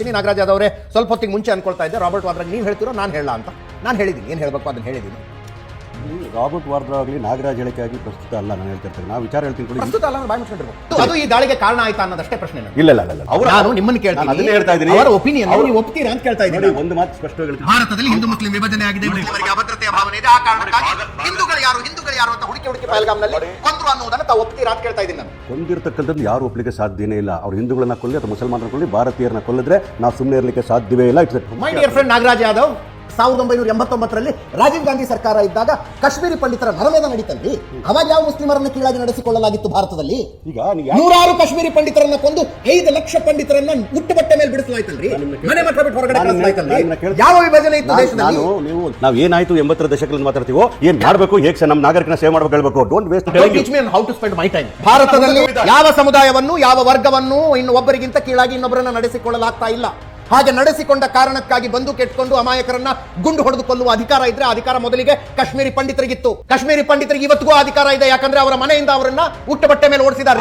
ಹೇಳ್ತೀನಿ ನಾಗರಾಜ್ ಯಾದವ್ ಅವರೇ, ಸ್ವಲ್ಪ ಹೊತ್ತಿಗೆ ಮುಂಚೆ ಅನ್ಕೊಳ್ತಾ ಇದ್ದೆ ರಾಬರ್ಟ್ ವಾದ್ರಾ ನೀವು ಹೇಳ್ತೀರೋ ನಾನು ಹೇಳಲ್ಲ ಅಂತ. ನಾನು ಹೇಳಿದ್ದೀನಿ, ಏನು ಹೇಳಬೇಕು ಅದನ್ನು ಹೇಳಿದ್ದೀನಿ. ರಾಬರ್ಟ್ ವಾದ್ರಾ ಆಗಲಿ ನಾಗರಾಜ್ ಹೇಳಿಕೆ ಆಗಲಿ ಪ್ರಸ್ತುತ ಅಲ್ಲ. ನಾನು ಹೇಳ್ತಿರ್ತೇನೆ, ನಾವು ವಿಚಾರ ಹೇಳ್ತೀನಿ, ಪ್ರಸ್ತುತ ಅಲ್ಲ, ಬಾಯಿ ಮುಚ್ಕೊಂಡಿರ್ಬೋದು. ಅದು ಈ ದಾಳಿಗೆ ಕಾರಣ ಆಯ್ತಾ ಅನ್ನೋದಷ್ಟೇ ಪ್ರಶ್ನೆ. ಇಲ್ಲ ನಾನು ನಿಮ್ಮನ್ನು ಕೇಳ್ತೀನಿ, ಅದನ್ನೇ ಹೇಳ್ತಾ ಇದ್ದೀನಿ, ಅವರ ಒಪಿನಿಯನ್ ನೀವು ಒಪ್ತೀರಾ ಅಂತ ಕೇಳ್ತಾ ಇದ್ದೀನಿ. ಒಂದು ಮಾತು ಸ್ಪಷ್ಟವಾಗಿ ಹೇಳ್ತೀನಿ, ಭಾರತದಲ್ಲಿ ಹಿಂದೂ ಮುಸ್ಲಿಂ ವಿಭಜನೆ ಆಗಿದೆ, ಮುಸ್ಲಿಮರಿಗೆ ಅಭದ್ರತೆಯ ಭಾವನೆ ಇದೆ, ಆ ಕಾರಣಕ್ಕಾಗಿ ಹಿಂದೂಗಳು ಯಾರು ಅಂತ ಹುಡುಕಿ ಪಹಲ್ಗಾಮ್ನಲ್ಲಿ ಕೊಂದ್ರು ಅನ್ನೋದನ್ನ ತಾವು ಒಪ್ತೀರಾ ಅಂತ ಕೇಳ್ತಾ ಇದ್ದೀನಿ. ನಾನು ಕೊಂದಿರ್ತಕ್ಕಂಥದ್ದು ಯಾರು ಒಪ್ಪಲಿಕ್ಕೆ ಸಾಧ್ಯನೇ ಇಲ್ಲ. ಅವ್ರು ಹಿಂದೂಗಳನ್ನ ಕೊಲ್ಲಿ ಅಥವಾ ಮುಸಲ್ಮಾನರನ್ನ ಕೊಲ್ಲಿ ಭಾರತೀಯರನ್ನ ಕೊಲ್ಲಿದ್ರೆ ನಾವು ಸುಮ್ಮನೆ ಇರಲಿಕ್ಕೆ ಸಾಧ್ಯವೇ ಇಲ್ಲ. My dear friend Nagaraj Yadav, 1989ರಲ್ಲಿ ರಾಜೀವ್ ಗಾಂಧಿ ಸರ್ಕಾರ ಇದ್ದಾಗ ಕಾಶ್ಮೀರಿ ಪಂಡಿತರ ನರಮೇಧ ನಡೀತಲ್ಲಿ, ಅವಾಗ ಯಾವ ಮುಸ್ಲಿಮರನ್ನು ಕೀಳಾಗಿ ನಡೆಸಿಕೊಳ್ಳಲಾಗಿತ್ತು ಭಾರತದಲ್ಲಿ? ಈಗ ನೂರಾರು ಕಾಶ್ಮೀರಿ ಪಂಡಿತರನ್ನ ಕೊಂದು 5 ಲಕ್ಷ ಪಂಡಿತರನ್ನ ಹುಟ್ಟುಬಟ್ಟೆ ಮೇಲೆ ಬಿಡಿಸಲಾಯ್ತಲ್ರಿ, ಮನೆ ಮಕ್ಕಳ ಬಿಟ್ಟು ಹೊರಗಡೆ ಕಳಿಸಲಾಯ್ತಲ್ರಿ. ಯಾವ ವಿಭಜನೆ ಇತ್ತು ದೇಶದಲ್ಲಿ? ನಾವು ಏನಾಯ್ತು 80ರ ದಶಕದಲ್ಲಿ ಮಾತಾಡ್ತೀವೋ, ಏನ್ ಮಾಡಬೇಕು, ಹೇಗೆ ನಮ್ಮ ನಾಗರಿಕನ ಸೇವೆ ಮಾಡಬೇಕು ಹೇಳ್ಬೇಕು. Don't waste teach me how to spend my time. ಭಾರತದಲ್ಲಿ ಯಾವ ಸಮುದಾಯವನ್ನು ಯಾವ ವರ್ಗವನ್ನು ಇನ್ನು ಒಬ್ಬರಿಗಿಂತ ಕೀಳಾಗಿ ಇನ್ನೊಬ್ಬರನ್ನ ನಡೆಸಿಕೊಳ್ಳಲಾಗ್ತಾ ಇಲ್ಲ. ಹಾಗೆ ನಡೆಸಿಕೊಂಡ ಕಾರಣಕ್ಕಾಗಿ ಬಂದು ಕೆಟ್ಕೊಂಡು ಅಮಾಯಕರನ್ನ ಗುಂಡು ಹೊಡೆದು ಕೊಲ್ಲುವ ಅಧಿಕಾರ ಇದ್ರೆ ಅಧಿಕಾರ ಮೊದಲಿಗೆ ಕಾಶ್ಮೀರಿ ಪಂಡಿತರಿಗಿತ್ತು. ಕಾಶ್ಮೀರಿ ಪಂಡಿತರಿಗೆ ಇವತ್ತಿಗೂ ಅಧಿಕಾರ ಇದೆ, ಯಾಕಂದ್ರೆ ಅವರ ಮನೆಯಿಂದ ಅವರನ್ನ ಹುಟ್ಟುಬಟ್ಟೆ ಮೇಲೆ ಓಡಿಸಿದ್ದಾರೆ.